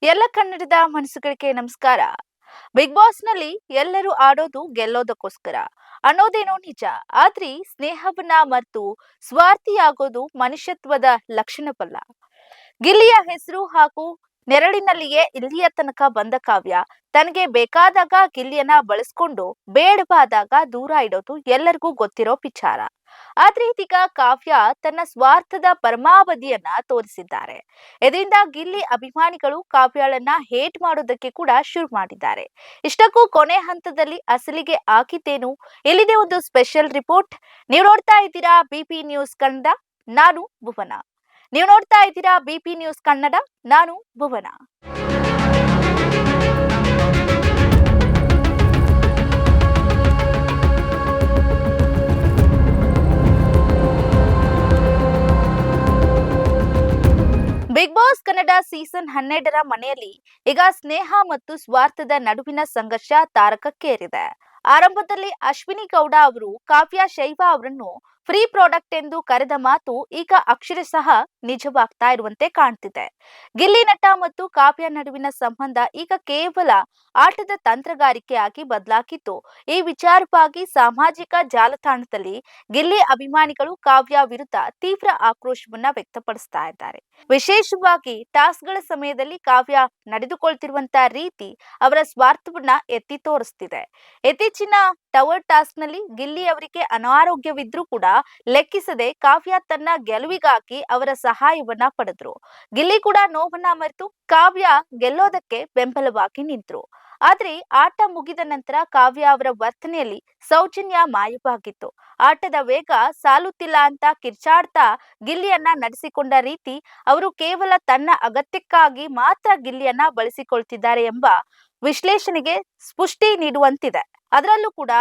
ಎಲ್ಲ ಕನ್ನಡದ ಮನಸ್ಸುಗಳಿಗೆ ನಮಸ್ಕಾರ. ಬಿಗ್ ಬಾಸ್ ನಲ್ಲಿ ಎಲ್ಲರೂ ಆಡೋದು ಗೆಲ್ಲೋದಕ್ಕೋಸ್ಕರ ಅನ್ನೋದೇನೋ ನಿಜ. ಆದ್ರೆ ಸ್ನೇಹವನ್ನ ಮರೆತು ಸ್ವಾರ್ಥಿಯಾಗೋದು ಮನುಷ್ಯತ್ವದ ಲಕ್ಷಣವಲ್ಲ. ಗಿಲ್ಲಿಯ ಹೆಸರು ಹಾಗೂ ನೆರಳಿನಲ್ಲಿಯೇ ಇಲ್ಲಿಯ ತನಕ ಬಂದ ಕಾವ್ಯ ತನಗೆ ಬೇಕಾದಾಗ ಗಿಲ್ಲಿಯನ್ನ ಬಳಸ್ಕೊಂಡು ಬೇಡವಾದಾಗ ದೂರ ಇಡೋದು ಎಲ್ಲರಿಗೂ ಗೊತ್ತಿರೋ ವಿಚಾರ. ಆದ್ರೆ ಇದೀಗ ಕಾವ್ಯ ತನ್ನ ಸ್ವಾರ್ಥದ ಪರಮಾವಧಿಯನ್ನ ತೋರಿಸಿದ್ದಾರೆ. ಇದರಿಂದ ಗಿಲ್ಲಿ ಅಭಿಮಾನಿಗಳು ಕಾವ್ಯಳನ್ನ ಹೇಟ್ ಮಾಡೋದಕ್ಕೆ ಕೂಡ ಶುರು ಮಾಡಿದ್ದಾರೆ. ಇಷ್ಟಕ್ಕೂ ಕೊನೆ ಹಂತದಲ್ಲಿ ಅಸಲಿಗೆ ಆಗಿದ್ದೇನು? ಇಲ್ಲಿದೆ ಒಂದು ಸ್ಪೆಷಲ್ ರಿಪೋರ್ಟ್. ನೀವು ನೋಡ್ತಾ ಇದ್ದೀರಾ ಬಿಪಿ ನ್ಯೂಸ್ ಕನ್ನಡ, ನಾನು ಭುವನ. ನೀವು ನೋಡ್ತಾ ಇದ್ದೀರಾ ಬಿಪಿ ನ್ಯೂಸ್ ಕನ್ನಡ, ನಾನು ಭುವನ. ಬಿಗ್ ಬಾಸ್ ಕನ್ನಡ ಸೀಸನ್ 12ರ ಮನೆಯಲ್ಲಿ ಈಗ ಸ್ನೇಹ ಮತ್ತು ಸ್ವಾರ್ಥದ ನಡುವಿನ ಸಂಘರ್ಷ ತಾರಕಕ್ಕೇರಿದೆ. ಆರಂಭದಲ್ಲಿ ಅಶ್ವಿನಿ ಗೌಡ ಅವರು ಕಾವ್ಯ ಶೈವ ಅವರನ್ನು ಫ್ರೀ ಪ್ರಾಡಕ್ಟ್ ಎಂದು ಕರೆದ ಮಾತು ಈಗ ಅಕ್ಷರಶಃ ನಿಜವಾಗ್ತಾ ಇರುವಂತೆ ಕಾಣ್ತಿದೆ. ಗಿಲ್ಲಿ ನಟ ಮತ್ತು ಕಾವ್ಯ ನಡುವಿನ ಸಂಬಂಧ ಈಗ ಕೇವಲ ಆಟದ ತಂತ್ರಗಾರಿಕೆಯಾಗಿ ಬದಲಾಗಿದ್ದು, ಈ ವಿಚಾರವಾಗಿ ಸಾಮಾಜಿಕ ಜಾಲತಾಣದಲ್ಲಿ ಗಿಲ್ಲಿ ಅಭಿಮಾನಿಗಳು ಕಾವ್ಯ ವಿರುದ್ಧ ತೀವ್ರ ಆಕ್ರೋಶವನ್ನ ವ್ಯಕ್ತಪಡಿಸ್ತಾ ಇದ್ದಾರೆ. ವಿಶೇಷವಾಗಿ ಟಾಸ್ಕ್ಗಳ ಸಮಯದಲ್ಲಿ ಕಾವ್ಯ ನಡೆದುಕೊಳ್ತಿರುವಂತಹ ರೀತಿ ಅವರ ಸ್ವಾರ್ಥವನ್ನ ಎತ್ತಿ ತೋರಿಸ್ತಿದೆ. ಇತ್ತೀಚಿನ ಟವರ್ ಟಾಸ್ಕ್ ನಲ್ಲಿ ಗಿಲ್ಲಿ ಅವರಿಗೆ ಅನಾರೋಗ್ಯವಿದ್ರೂ ಕೂಡ ಲೆಕ್ಕಿಸದೆ ಕಾವ್ಯ ತನ್ನ ಗೆಲುವಿಗಾಗಿ ಅವರ ಸಹಾಯವನ್ನ ಪಡೆದ್ರು. ಗಿಲ್ಲಿ ಕೂಡ ನೋವನ್ನ ಮರೆತು ಕಾವ್ಯ ಗೆಲ್ಲೋದಕ್ಕೆ ಬೆಂಬಲವಾಗಿ ನಿಂತರು. ಆದ್ರೆ ಆಟ ಮುಗಿದ ನಂತರ ಕಾವ್ಯ ಅವರ ವರ್ತನೆಯಲ್ಲಿ ಸೌಜನ್ಯ ಮಾಯವಾಗಿತ್ತು. ಆಟದ ವೇಗ ಸಾಲುತ್ತಿಲ್ಲ ಅಂತ ಕಿರ್ಚಾಡ್ತಾ ಗಿಲ್ಲಿಯನ್ನ ನಡೆಸಿಕೊಂಡ ರೀತಿ, ಅವರು ಕೇವಲ ತನ್ನ ಅಗತ್ಯಕ್ಕಾಗಿ ಮಾತ್ರ ಗಿಲ್ಲಿಯನ್ನ ಬಳಸಿಕೊಳ್ತಿದ್ದಾರೆ ಎಂಬ ವಿಶ್ಲೇಷಣೆಗೆ ಸ್ಪುಷ್ಟಿ ನೀಡುವಂತಿದೆ. ಅದರಲ್ಲೂ ಕೂಡ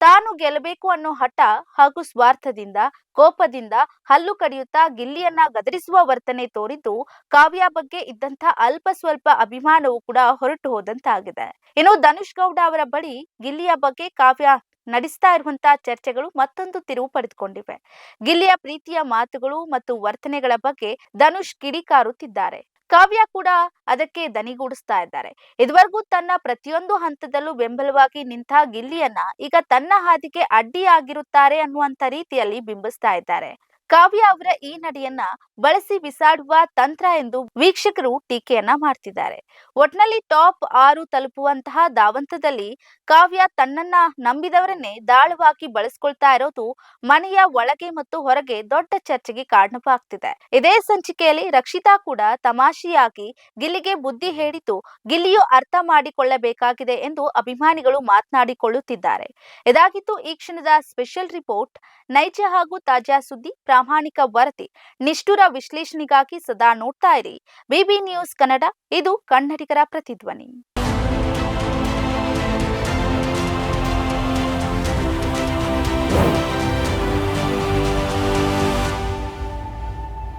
ತಾನು ಗೆಲ್ಲಬೇಕು ಅನ್ನೋ ಹಠ ಹಾಗೂ ಸ್ವಾರ್ಥದಿಂದ, ಕೋಪದಿಂದ ಹಲ್ಲು ಕಡಿಯುತ್ತಾ ಗಿಲ್ಲಿಯನ್ನ ಗದರಿಸುವ ವರ್ತನೆ ತೋರಿದ್ದು, ಕಾವ್ಯ ಬಗ್ಗೆ ಇದ್ದಂಥ ಅಲ್ಪ ಸ್ವಲ್ಪ ಅಭಿಮಾನವೂ ಕೂಡ ಹೊರಟು ಹೋದಂತಾಗಿದೆ. ಇನ್ನು ಧನುಷ್ ಗೌಡ ಅವರ ಬಳಿ ಗಿಲ್ಲಿಯ ಬಗ್ಗೆ ಕಾವ್ಯ ನಡೆಸ್ತಾ ಇರುವಂತಹ ಚರ್ಚೆಗಳು ಮತ್ತೊಂದು ತಿರುವು ಪಡೆದುಕೊಂಡಿವೆ. ಗಿಲ್ಲಿಯ ಪ್ರೀತಿಯ ಮಾತುಗಳು ಮತ್ತು ವರ್ತನೆಗಳ ಬಗ್ಗೆ ಧನುಷ್ ಕಿಡಿಕಾರುತ್ತಿದ್ದಾರೆ. ಕಾವ್ಯ ಕೂಡ ಅದಕ್ಕೆ ದನಿಗೂಡಿಸ್ತಾ ಇದ್ದಾರೆ. ಇದುವರೆಗೂ ತನ್ನ ಪ್ರತಿಯೊಂದು ಹಂತದಲ್ಲೂ ಬೆಂಬಲವಾಗಿ ನಿಂತ ಗಿಲ್ಲಿಯನ್ನ ಈಗ ತನ್ನ ಹಾದಿಗೆ ಅಡ್ಡಿಯಾಗಿರುತ್ತಾರೆ ಅನ್ನುವಂತ ರೀತಿಯಲ್ಲಿ ಬಿಂಬಿಸ್ತಾ ಇದ್ದಾರೆ. ಕಾವ್ಯ ಅವರ ಈ ನಡೆಯನ್ನ ಬಳಸಿ ಬಿಸಾಡುವ ತಂತ್ರ ಎಂದು ವೀಕ್ಷಕರು ಟೀಕೆಯನ್ನ ಮಾಡ್ತಿದ್ದಾರೆ. ಒಟ್ನಲ್ಲಿ ಟಾಪ್ 6 ತಲುಪುವಂತಹ ಧಾವಂತದಲ್ಲಿ ಕಾವ್ಯ ತನ್ನನ್ನ ನಂಬಿದವರನ್ನೇ ದಾಳವಾಗಿ ಬಳಸ್ಕೊಳ್ತಾ ಇರೋದು ಮನೆಯ ಒಳಗೆ ಮತ್ತು ಹೊರಗೆ ದೊಡ್ಡ ಚರ್ಚೆಗೆ ಕಾರಣವಾಗ್ತಿದೆ. ಇದೇ ಸಂಚಿಕೆಯಲ್ಲಿ ರಕ್ಷಿತಾ ಕೂಡ ತಮಾಷೆಯಾಗಿ ಗಿಲ್ಲಿಗೆ ಬುದ್ಧಿ ಹೇಳಿದ್ದು ಗಿಲ್ಲಿಯು ಅರ್ಥ ಮಾಡಿಕೊಳ್ಳಬೇಕಾಗಿದೆ ಎಂದು ಅಭಿಮಾನಿಗಳು ಮಾತನಾಡಿಕೊಳ್ಳುತ್ತಿದ್ದಾರೆ. ಇದಾಗಿತ್ತು ಈ ಕ್ಷಣದ ಸ್ಪೆಷಲ್ ರಿಪೋರ್ಟ್. ನೈಜ ಹಾಗೂ ತಾಜಾ ಸುದ್ದಿ, ಪ್ರಾಮಾಣಿಕ ವರದಿ, ನಿಷ್ಠುರ ವಿಶ್ಲೇಷಣೆಗಾಗಿ ಸದಾ ನೋಡ್ತಾ ಇರಿ ಬಿಬಿ ನ್ಯೂಸ್ ಕನ್ನಡ. ಇದು ಕನ್ನಡಿಗರ ಪ್ರತಿಧ್ವನಿ.